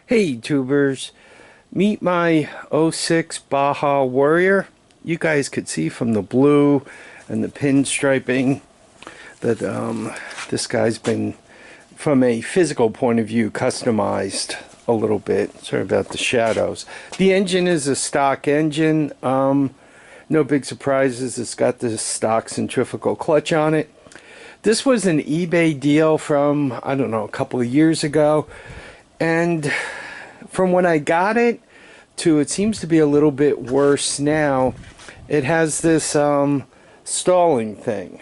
Hey tubers, meet my '06 Baja Warrior. You guys could see from the blue and the pinstriping that this guy's been, from a physical point of view, customized a little bit. Sorry about the shadows. The engine is a stock engine. No big surprises. It's got the stock centrifugal clutch on it. This was an eBay deal from, I don't know, a couple of years ago. And from when I got it to it seems to be a little bit worse now, it has this stalling thing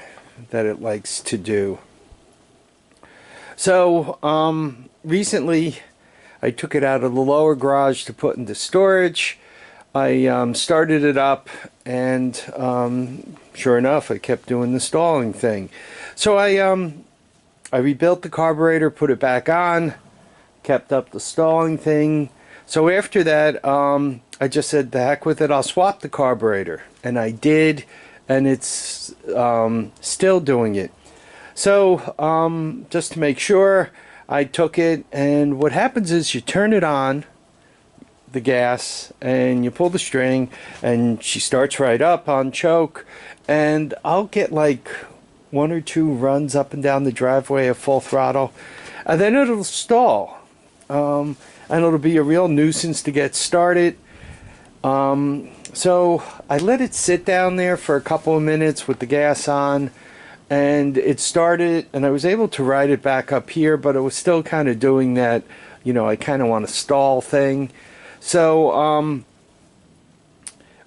that it likes to do. So recently I took it out of the lower garage to put into storage. I started it up and sure enough it kept doing the stalling thing. So I rebuilt the carburetor, put it back on, kept up the stalling thing. So after that, I just said, the heck with it, I'll swap the carburetor. And I did, and it's still doing it. So just to make sure, I took it, and what happens is you turn it on, the gas, and you pull the string, and she starts right up on choke, and I'll get like 1 or 2 runs up and down the driveway at full throttle, and then it'll stall. And it'll be a real nuisance to get started. So I let it sit down there for a couple of minutes with the gas on, and it started, and I was able to ride it back up here, but it was still kind of doing that, you know, I kind of want to stall thing. So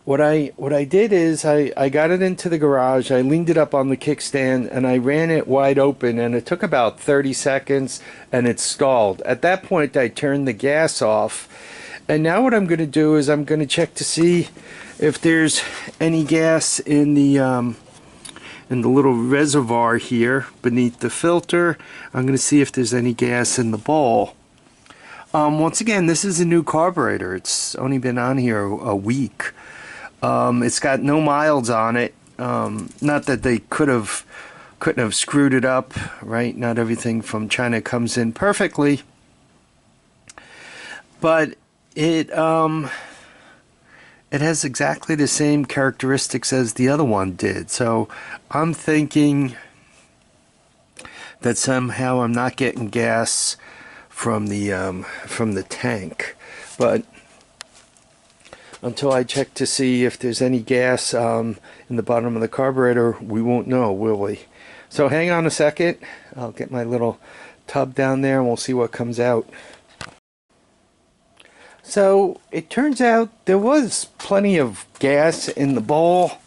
what I did is I got it into the garage, I leaned it up on the kickstand, and I ran it wide open, and it took about 30 seconds, and it stalled. At that point, I turned the gas off, and now what I'm going to do is I'm going to check to see if there's any gas in the little reservoir here beneath the filter. I'm going to see if there's any gas in the bowl. Once again, this is a new carburetor. It's only been on here a week. It's got no miles on it. Not that they couldn't have screwed it up, right? Not everything from China comes in perfectly, but it has exactly the same characteristics as the other one did. So I'm thinking that somehow I'm not getting gas from the tank, but until I check to see if there's any gas in the bottom of the carburetor, we won't know, will we? So hang on a second. I'll get my little tub down there and we'll see what comes out. So it turns out there was plenty of gas in the bowl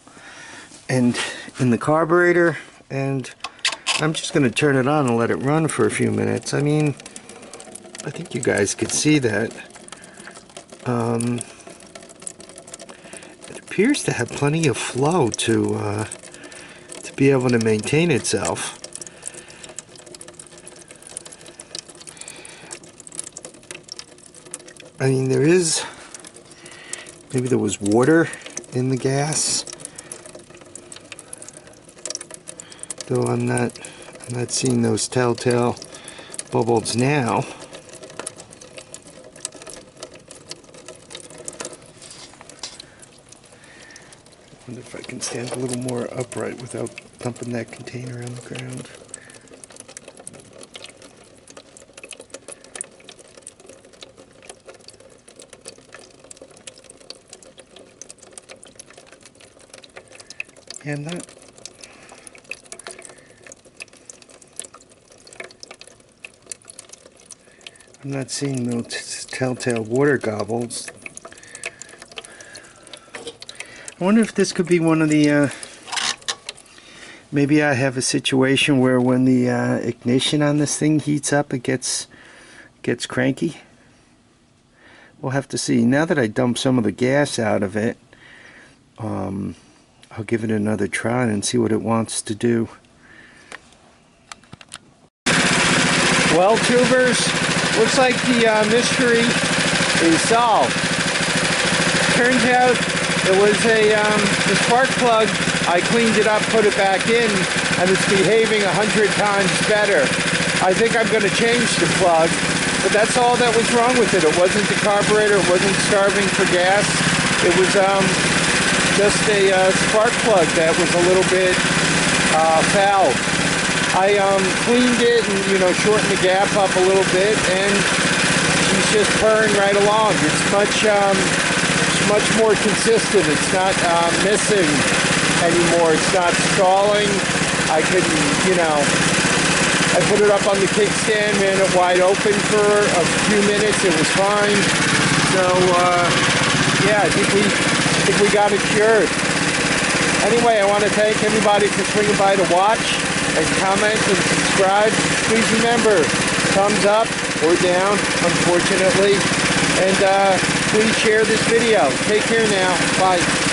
and in the carburetor, and I'm just going to turn it on and let it run for a few minutes. I mean, I think you guys could see that. It appears to have plenty of flow to be able to maintain itself. I mean, maybe there was water in the gas, though I'm not seeing those telltale bubbles now. I wonder if I can stand a little more upright without dumping that container on the ground. Yeah, I'm not seeing those telltale water gobbles. I wonder if this could be one of the, maybe I have a situation where when the ignition on this thing heats up, it gets cranky. We'll have to see. Now that I dumped some of the gas out of it, I'll give it another try and see what it wants to do. Well, tubers, looks like the mystery is solved. Turns out it was the spark plug. I cleaned it up, put it back in, and it's behaving 100 times better. I think I'm going to change the plug But that's all that was wrong with it. It wasn't the carburetor. It wasn't starving for gas. It was just a spark plug that was a little bit foul. I cleaned it and, you know, shortened the gap up a little bit, and she's just purring right along. It's much more consistent. It's not missing anymore. It's not stalling. I could, you know, I put it up on the kickstand, ran it wide open for a few minutes. It was fine. So yeah, I think we got it cured. Anyway, I want to thank everybody for swinging by to watch and comment and subscribe. Please remember, thumbs up or down, unfortunately. And please share this video. Take care now. Bye.